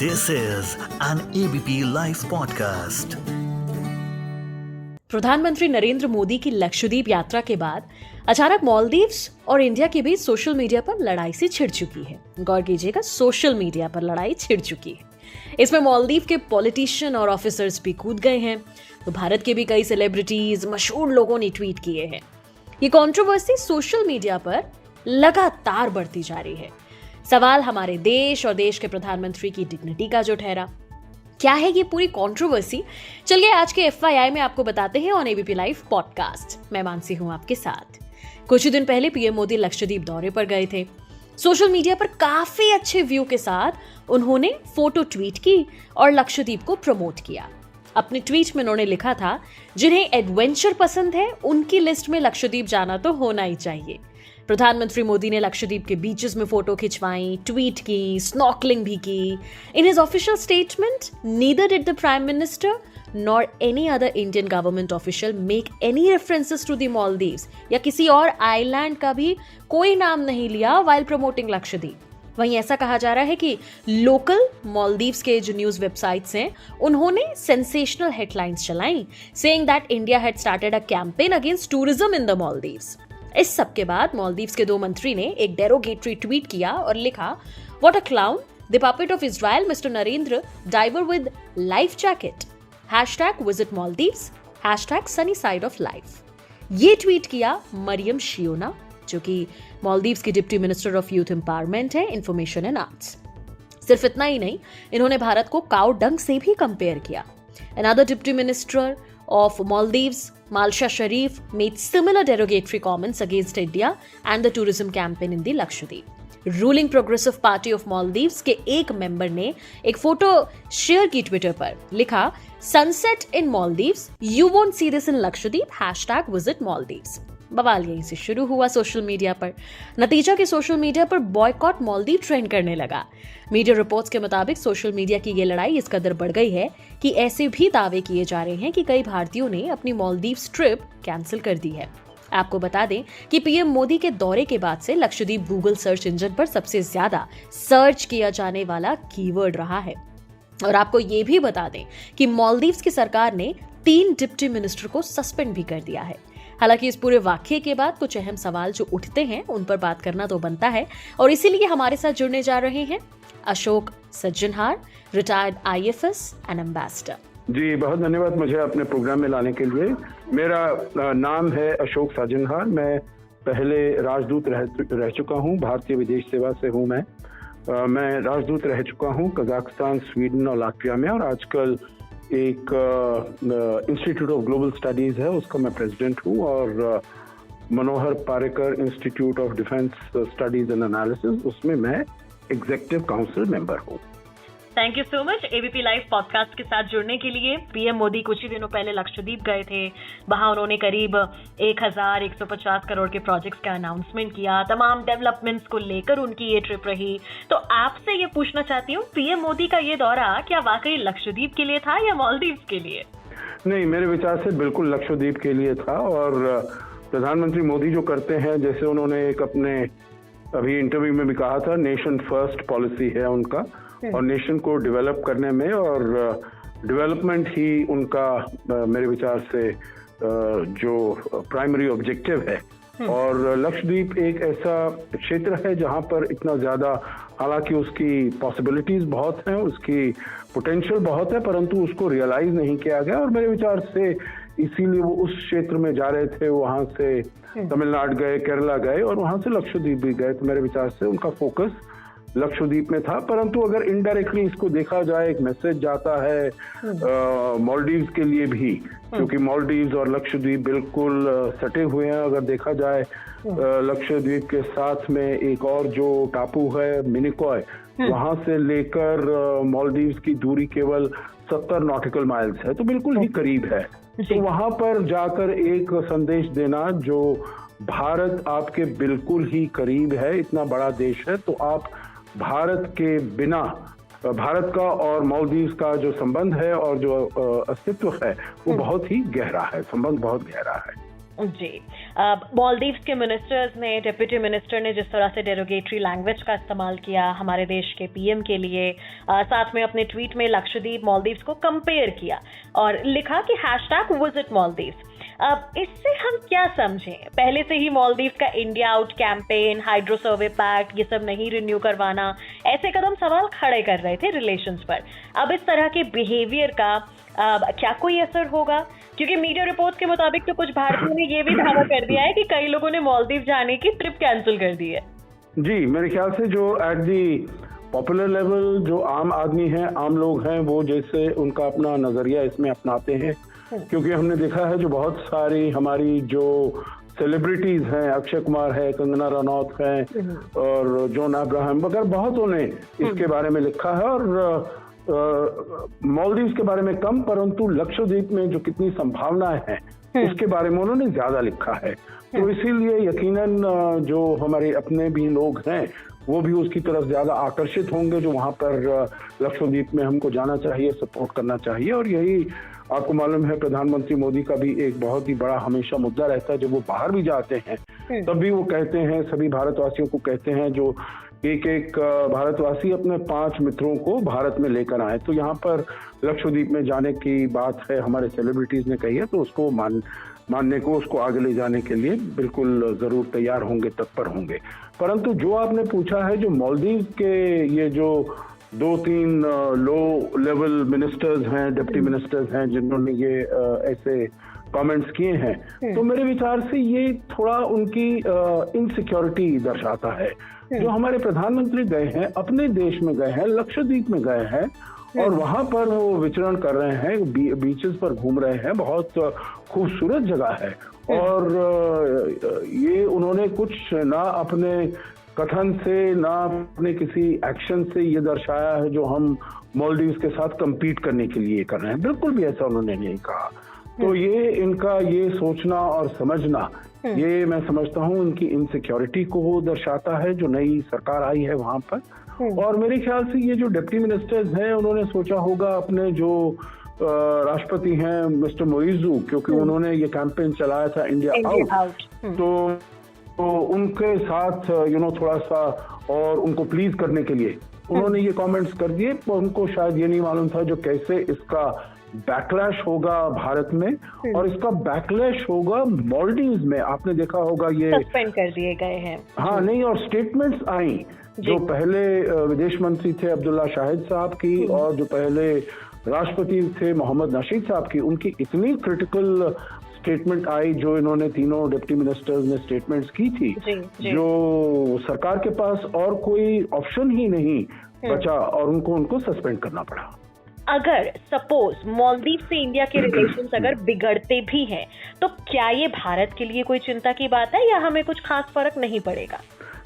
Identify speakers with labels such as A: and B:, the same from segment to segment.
A: This is an ABP Life podcast.
B: प्रधानमंत्री नरेंद्र मोदी की लक्षद्वीप यात्रा के बाद अचानक मालदीव्स और इंडिया के बीच सोशल मीडिया पर लड़ाई सी छिड़ चुकी है। गौर कीजिएगा, सोशल मीडिया पर लड़ाई छिड़ चुकी है। इसमें मालदीव के पॉलिटिशियन और ऑफिसर्स भी कूद गए हैं, तो भारत के भी कई सेलिब्रिटीज, मशहूर लोगों ने ट्वीट किए हैं। ये कंट्रोवर्सी सोशल मीडिया पर लगातार बढ़ती जा रही है। सवाल हमारे देश और देश के प्रधानमंत्री की डिग्निटी का जो ठहरा। क्या है ये पूरी कंट्रोवर्सी? चलिए आज के FYI में आपको बताते हैं ऑन ABP लाइव पॉडकास्ट। मैं मानसी हूं आपके साथ। कुछ ही दिन पहले पीएम मोदी लक्षद्वीप दौरे पर गए थे। सोशल मीडिया पर काफी अच्छे व्यू के साथ उन्होंने फोटो ट्वीट की और लक्षद्वीप को प्रमोट किया। अपने ट्वीट में उन्होंने लिखा था, जिन्हें एडवेंचर पसंद है उनकी लिस्ट में लक्षद्वीप जाना तो होना ही चाहिए। प्रधानमंत्री मोदी ने लक्षद्वीप के बीचेस में फोटो खिंचवाई, ट्वीट की, स्नॉर्कलिंग भी की। In his official statement, neither did the prime minister nor any other Indian government official make any references to the Maldives या किसी और आइलैंड का भी कोई नाम नहीं लिया while promoting लक्षद्वीप। वहीं ऐसा कहा जा रहा है कि लोकल मालदीव्स के जो न्यूज वेबसाइट्स हैं उन्होंने सेंसेशनल हेडलाइंस चलाई saying that India had started a campaign against tourism in the Maldives। इस सब के बाद मालदीव्स के दो मंत्री ने एक डेरोगेटरी ट्वीट किया और लिखा, What a clown, the puppet of Israel, Mr. Narendra, diver with life jacket, #visit Maldives, #sunny side of life। ये ट्वीट किया मरियम शियोना, जो कि मालदीव्स की deputy minister of youth empowerment है, इंफॉर्मेशन एंड आर्ट्स। सिर्फ इतना ही नहीं, इन्होंने भारत को काउ डंग से भी कंपेयर किया। Another deputy minister of Maldives, Malsha Sharif, made similar derogatory comments against India and the tourism campaign in the Lakshadweep। Ruling progressive party of Maldives के एक मेंबर ने एक फोटो शेयर की ट्विटर पर, लिखा, sunset in Maldives, you won't see this in Lakshadweep, #visit Maldives. बवाल यहीं से शुरू हुआ सोशल मीडिया पर। नतीजा कि सोशल मीडिया पर बॉयकॉट मालदीव ट्रेंड करने लगा। मीडिया रिपोर्ट्स के मुताबिक सोशल मीडिया की ये लड़ाई इस कदर बढ़ गई है कि ऐसे भी दावे किए जा रहे हैं कि कई भारतीयों ने अपनी मालदीव ट्रिप कैंसिल कर दी है। आपको बता दें कि पीएम मोदी के दौरे के बाद से लक्षद्वीप गूगल सर्च इंजन पर सबसे ज्यादा सर्च किया जाने वाला कीवर्ड रहा है। और आपको ये भी बता दें कि मालदीव्स की सरकार ने 3 डिप्टी मिनिस्टर को सस्पेंड भी कर दिया है। हालांकि इस पूरे वाकये के बाद कुछ अहम सवाल जो उठते हैं उन पर बात करना तो बनता है, और इसीलिए हमारे साथ जुड़ने जा रहे हैं Ashok Sajjanhar, retired IFS and ambassador.
C: जी, बहुत धन्यवाद मुझे अपने प्रोग्राम में लाने के लिए। मेरा नाम है अशोक सज्जनहार। मैं पहले राजदूत रह चुका हूँ, भारतीय विदेश सेवा से हूँ। मैं राजदूत रह चुका हूँ कजाकिस्तान, स्वीडन और लाटविया में, और आजकल एक इंस्टीट्यूट ऑफ ग्लोबल स्टडीज है, उसका मैं प्रेसिडेंट हूँ, और Manohar Parrikar institute of defence studies and analysis, उसमें मैं एग्जीक्यूटिव काउंसिल मेंबर हूँ।
B: Thank you so much ABP live podcast के साथ जुड़ने के लिए। पीएम मोदी कुछ ही दिनों पहले लक्षद्वीप गए थे। वहां उन्होंने करीब 1150 करोड़ के प्रोजेक्ट्स का अनाउंसमेंट किया। तमाम डेवलपमेंट्स को लेकर उनकी ये ट्रिप रही। तो आपसे ये पूछना चाहती हूँ, पीएम मोदी का ये दौरा क्या वाकई लक्षद्वीप के लिए था या मालदीव्स के लिए?
C: नहीं, मेरे विचार से बिल्कुल लक्षद्वीप के लिए था। और प्रधानमंत्री मोदी जो करते हैं, जैसे उन्होंने एक अपने अभी इंटरव्यू में भी कहा था, नेशन फर्स्ट पॉलिसी है उनका, और नेशन को डेवलप करने में, और डेवलपमेंट ही उनका मेरे विचार से जो प्राइमरी ऑब्जेक्टिव है। और लक्षद्वीप एक ऐसा क्षेत्र है जहां पर इतना ज़्यादा, हालांकि उसकी पॉसिबिलिटीज बहुत हैं, उसकी पोटेंशियल बहुत है, परंतु उसको रियलाइज नहीं किया गया। और मेरे विचार से इसीलिए वो उस क्षेत्र में जा रहे थे। वहां से तमिलनाडु गए, केरला गए, और वहां से लक्षद्वीप भी गए। तो मेरे विचार से उनका फोकस लक्षद्वीप में था। परंतु अगर इनडायरेक्टली इसको देखा जाए, एक मैसेज जाता है मालदीव्स के लिए भी, क्योंकि मालदीव्स और लक्षद्वीप बिल्कुल सटे हुए हैं। अगर देखा जाए, लक्षद्वीप के साथ में एक और जो टापू है मिनिकॉय, वहां से लेकर मालदीव्स की दूरी केवल 70 नॉटिकल माइल्स है, तो बिल्कुल ही करीब है। तो वहां पर जाकर एक संदेश देना, जो भारत आपके बिल्कुल ही करीब है, इतना बड़ा देश है, तो आप भारत के बिना, भारत का और मालदीव्स का जो संबंध है और जो अस्तित्व है वो बहुत ही गहरा है, संबंध बहुत गहरा है।
B: जी। मालदीव्स के मिनिस्टर्स ने, डिप्टी मिनिस्टर ने जिस तरह से डेरोगेटरी लैंग्वेज का इस्तेमाल किया हमारे देश के पीएम के लिए, साथ में अपने ट्वीट में लक्षद्वीप मालदीव्स को कंपेयर किया और लिखा कि #विजिट मालदीव्स। अब इससे हम क्या समझें? पहले से ही मालदीव्स का इंडिया आउट कैंपेन, हाइड्रो सर्वे पैक्ट, ये सब नहीं रिन्यू करवाना, ऐसे कदम सवाल खड़े कर रहे थे रिलेशंस पर। अब इस तरह के बिहेवियर का क्या कोई असर होगा? क्योंकि मीडिया रिपोर्ट्स के मुताबिक तो कुछ भारतीयों ने ये भी दावा कर दिया है कि कई लोगों ने मालदीव जाने की ट्रिप कैंसिल कर दी है।
C: जी, मेरे ख्याल से जो एट दी पॉपुलर लेवल जो आम आदमी हैं, आम लोग हैं, वो जैसे उनका अपना नजरिया इसमें अपनाते हैं, क्योंकि हमने देखा है जो बहुत सारी हमारी जो सेलिब्रिटीज हैं, अक्षय कुमार है, कंगना रनौत हैं और जॉन अब्राहम वगैरह, बहुतों ने इसके बारे में लिखा है और मालदीव्स के बारे में कम, परंतु लक्षद्वीप में जो कितनी संभावनाएं हैं उसके बारे में उन्होंने ज्यादा लिखा है। तो इसीलिए यकीनन जो हमारे अपने भी लोग हैं वो भी उसकी तरफ ज्यादा आकर्षित होंगे, जो वहां पर लक्षद्वीप में हमको जाना चाहिए, सपोर्ट करना चाहिए। और यही आपको मालूम है प्रधानमंत्री मोदी का भी एक बहुत ही बड़ा हमेशा मुद्दा रहता है, जब वो बाहर भी जाते हैं तब भी वो कहते हैं, सभी भारतवासियों को कहते हैं, जो एक भारतवासी अपने 5 मित्रों को भारत में लेकर आए। तो यहाँ पर लक्षद्वीप में जाने की बात है, हमारे सेलिब्रिटीज ने कही है, तो उसको मानने को, उसको आगे ले जाने के लिए बिल्कुल जरूर तैयार होंगे, तत्पर होंगे। परंतु जो आपने पूछा है, जो मालदीव के ये जो 2-3 लो लेवल मिनिस्टर्स हैं, डिप्टी मिनिस्टर्स हैं, जिन्होंने ये ऐसे कमेंट्स किए हैं, तो मेरे विचार से ये थोड़ा उनकी इनसिक्योरिटी दर्शाता है। जो हमारे प्रधानमंत्री गए हैं, अपने देश में गए हैं, लक्षद्वीप में गए हैं और वहां पर वो विचरण कर रहे हैं, बीचेस पर घूम रहे हैं, बहुत खूबसूरत जगह है। और ये उन्होंने कुछ ना अपने कथन से, ना अपने किसी एक्शन से ये दर्शाया है जो हम मालदीव्स के साथ compete करने के लिए कर रहे हैं, बिल्कुल भी ऐसा उन्होंने नहीं कहा। तो ये इनका ये सोचना और समझना, ये मैं समझता हूँ इनकी इनसिक्योरिटी को दर्शाता है, जो नई सरकार आई है वहां पर। और मेरे ख्याल से ये जो डिप्टी मिनिस्टर्स हैं, उन्होंने सोचा होगा अपने जो राष्ट्रपति हैं मिस्टर मोइजू, क्योंकि उन्होंने ये कैंपेन चलाया था इंडिया आउट, तो उनके साथ थोड़ा सा और उनको प्लीज करने के लिए उन्होंने ये कमेंट्स कर दिए। उनको शायद ये नहीं मालूम था जो कैसे इसका बैकलैश होगा भारत में, और इसका बैकलैश होगा मालदीव्स में। आपने देखा होगा ये
B: सस्पेंड कर दिए गए हैं।
C: हाँ, नहीं, और स्टेटमेंट्स आई जो पहले विदेश मंत्री थे अब्दुल्ला शाहिद साहब की, और जो पहले राष्ट्रपति थे मोहम्मद नशीद साहब की, उनकी इतनी क्रिटिकल स्टेटमेंट आई, जो इन्होंने तीनों डिप्टी मिनिस्टर्स ने स्टेटमेंट्स की थी, जो सरकार के पास और कोई ऑप्शन ही नहीं बचा और उनको सस्पेंड करना पड़ा।
B: अगर सपोज मालदीव से इंडिया के रिलेशंस अगर बिगड़ते भी हैं, तो क्या ये भारत के लिए कोई चिंता की बात है, या हमें कुछ खास फर्क नहीं पड़ेगा?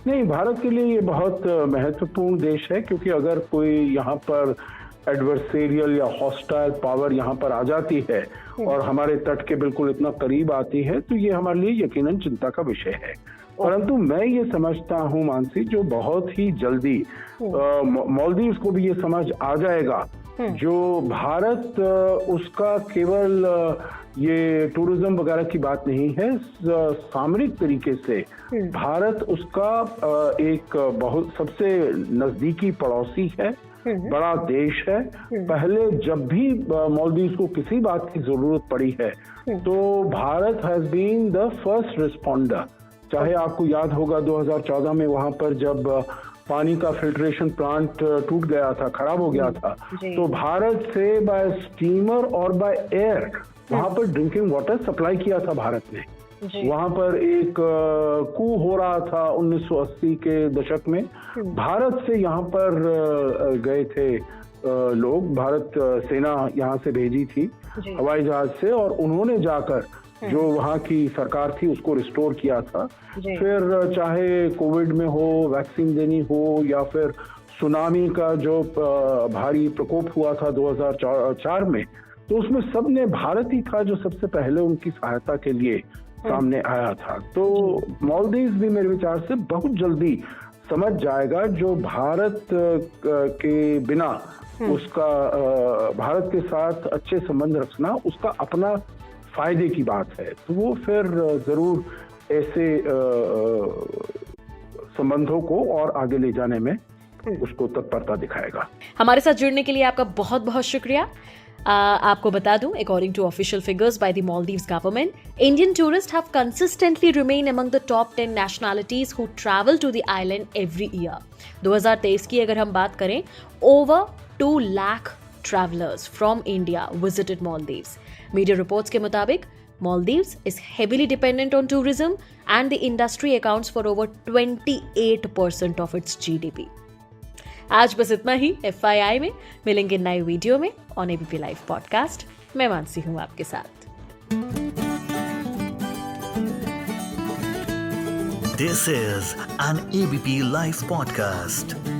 C: नहीं, भारत के लिए ये बहुत महत्वपूर्ण देश है, क्योंकि अगर कोई यहाँ पर एडवर्सेरियल या हॉस्टाइल पावर यहाँ पर आ जाती है और हमारे तट के बिल्कुल इतना करीब आती है, तो ये हमारे लिए यकीनन चिंता का विषय है। परंतु मैं ये समझता हूँ मानसी, जो बहुत ही जल्दी मालदीव्स को भी ये समझ आ जाएगा, जो भारत उसका केवल ये टूरिज्म वगैरह की बात नहीं है, सामरिक तरीके से भारत उसका एक बहुत सबसे नजदीकी पड़ोसी है, बड़ा देश है। पहले जब भी मालदीव्स को किसी बात की जरूरत पड़ी है, तो Bharat has been the first responder. चाहे आपको याद होगा 2014 में वहां पर जब पानी का फिल्ट्रेशन प्लांट टूट गया था, खराब हो गया था, तो भारत से बाय स्टीमर और बाय एयर वहां पर ड्रिंकिंग वाटर सप्लाई किया था भारत ने। वहां पर एक कू हो रहा था 1980 के दशक में, भारत से यहाँ पर गए थे लोग, भारत सेना यहाँ से भेजी थी हवाई जहाज से, और उन्होंने जाकर जो वहाँ की सरकार थी उसको रिस्टोर किया था। फिर चाहे कोविड में हो, वैक्सीन देनी हो, या फिर सुनामी का जो भारी प्रकोप हुआ था 2004 में, तो उसमें सबने भारत ही था जो सबसे पहले उनकी सहायता के लिए सामने आया था। तो मालदीव्स भी मेरे विचार से बहुत जल्दी समझ जाएगा, जो भारत के बिना उसका भारत के साथ अच्छे संबंध रखना उसका अपना फायदे की बात है तो वो फिर जरूर ऐसे संबंधों को और आगे ले जाने में उसको तत्परता दिखाएगा।
B: हमारे साथ जुड़ने के लिए आपका बहुत बहुत शुक्रिया। आपको बता दूं, according to official figures by the Maldives government, Indian tourist have consistently remain among the top 10 nationalities who travel to the island every year. 2023 की अगर हम बात करें, over 2 lakh travellers from India visited Maldives. Media reports के मुताबिक Maldives is heavily dependent on tourism and the industry accounts for over 28% of its GDP. आज बस इतना ही। FYI में मिलेंगे नए वीडियो में ऑन एबीपी लाइव पॉडकास्ट। मैं मानसी हूँ आपके साथ।
A: This is an ABP Live podcast.